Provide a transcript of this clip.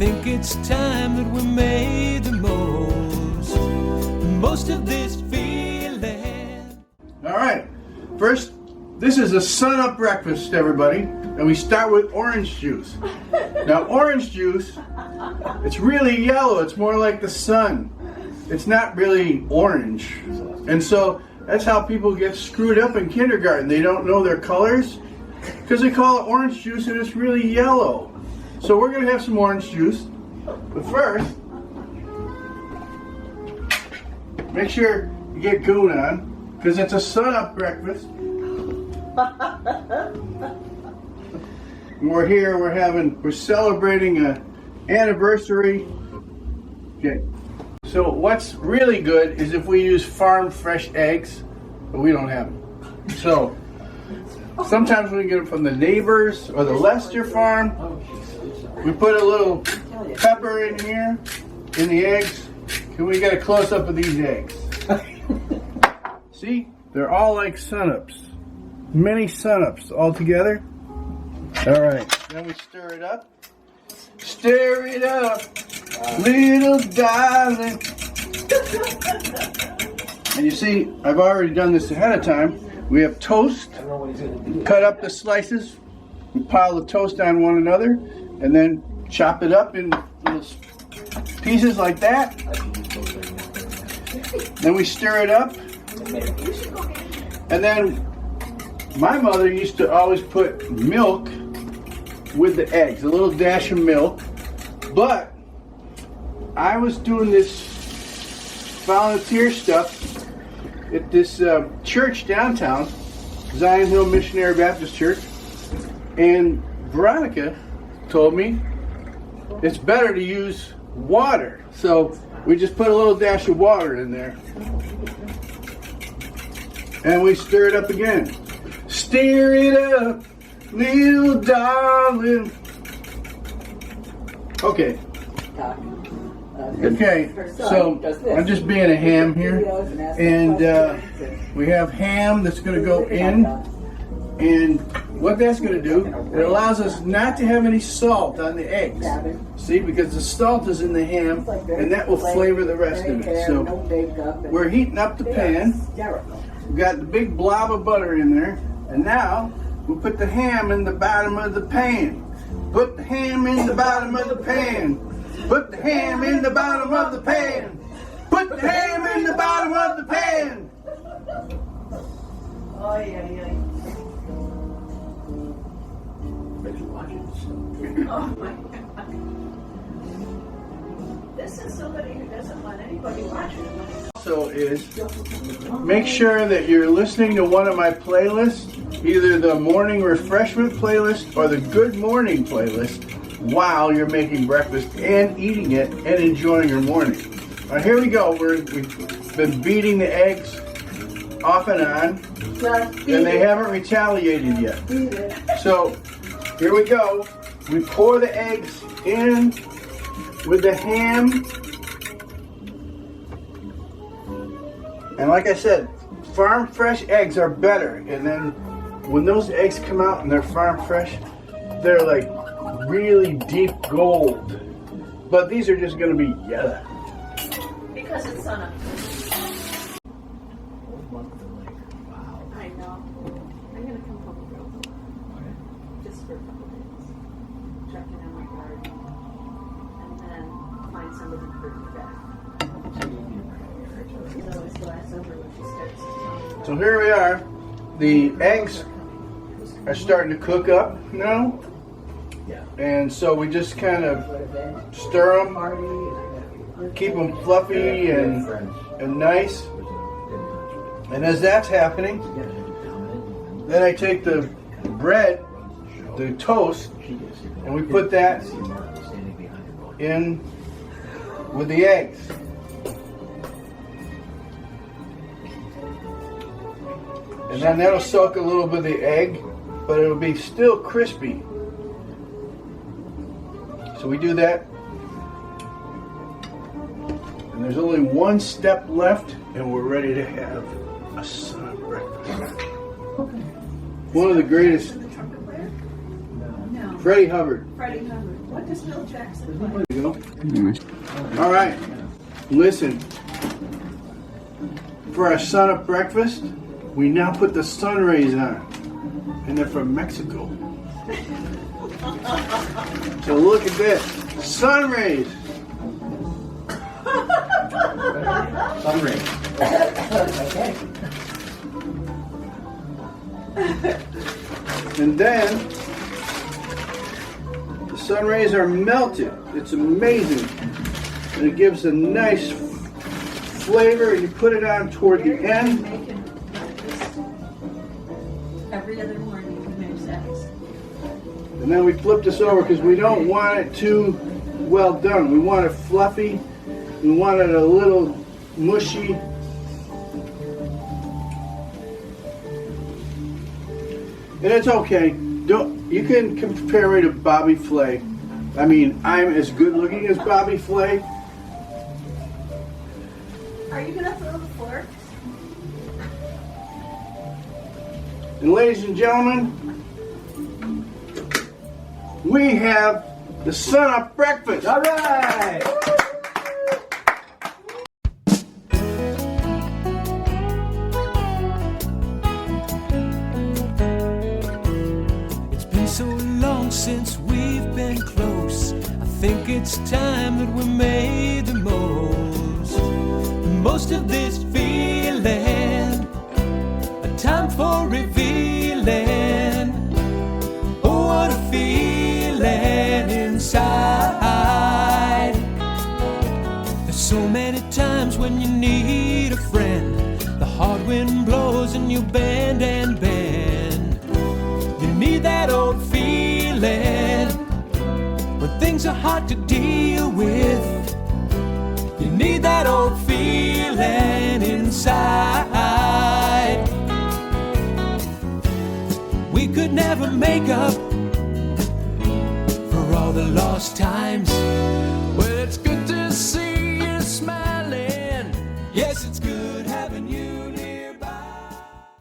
think it's time that we made the most of this feeling. All right, first, this is a Sunup Breakfast, everybody, and we start with orange juice. Now, orange juice, it's really yellow. It's more like the sun. It's not really orange. And so that's how people get screwed up in kindergarten. They don't know their colors because they call it orange juice and it's really yellow. So we're going to have some orange juice. But first, make sure you get goon on because it's a Sunup Breakfast. We're here, we're celebrating an anniversary. Okay. So what's really good is if we use farm fresh eggs, but we don't have them. So sometimes we can get them from the neighbors or the Lester farm. We put a little pepper in here, in the eggs. Can we get a close up of these eggs? See, they're all like Sunups. Many Sunups all together. All right, then we stir it up. Stir it up, little darling. And you see, I've already done this ahead of time. We have toast. Cut up the slices. We pile the toast on one another, and then chop it up in little pieces like that. Then we stir it up. And then my mother used to always put milk with the eggs, a little dash of milk. But I was doing this volunteer stuff at this church downtown, Zion Hill Missionary Baptist Church, and Veronica told me it's better to use water. So we just put a little dash of water in there. And we stir it up again. Stir it up, little darling. Okay. Okay, so I'm just being a ham here. And we have ham that's going to go in. And what that's going to do, it allows us not to have any salt on the eggs. See, because the salt is in the ham, and that will flavor the rest of it. So we're heating up the pan. We've got the big blob of butter in there. And now we'll put the ham in the bottom of the pan. Put the ham in the bottom of the pan. Put the ham in the bottom of the pan. Put the ham in the bottom of the pan. Oh, yeah. Oh my God. This is somebody who doesn't want anybody watching him. Also is make sure that you're listening to one of my playlists, either the morning refreshment playlist or the good morning playlist, while you're making breakfast and eating it and enjoying your morning. All right, here we go. We've been beating the eggs off and on, and they haven't retaliated yet. So here we go. We pour the eggs in with the ham. And like I said, farm fresh eggs are better. And then when those eggs come out and they're farm fresh, they're like really deep gold. But these are just going to be yellow. Because it's Sunup. I know. I'm going to come home real quick. Just for a couple days. Checking out my garden. And then find somebody to bring me back. So here we are. The eggs are starting to cook up now. And so we just kind of stir them, keep them fluffy and nice. And as that's happening, then I take the bread, the toast, and we put that in with the eggs. And then that'll soak a little bit of the egg, but it'll be still crispy. So we do that. And there's only one step left, and we're ready to have a Sunup breakfast. One of the greatest Freddie Hubbard. Freddie Hubbard. What does Bill Jackson play? There you go. All right. Listen. For our Sunup Breakfast, we now put the sun rays on. And they're from Mexico. So look at this. Sun rays. Sun rays. Okay. And then the sun rays are melted. It's amazing. And it gives a nice flavor. You put it on toward the end. Making breakfast every other morning he makes eggs. And then we flip this over because we don't want it too well done. We want it fluffy. We want it a little mushy. And it's okay. You can compare me to Bobby Flay. I mean, I'm as good looking as Bobby Flay. Are you gonna throw the fork? And ladies and gentlemen, we have the Sunup Breakfast. All right. It's been so long since we've been close. I think it's time that we made the most of this feeling. A time for revealing. Oh, what a feeling inside. There's so many times when you need a friend. The hard wind blows and you bend and bend. You need that old feeling when things are hard to deal with. You need that old feeling inside. We could never make up for all the lost times. Well, it's good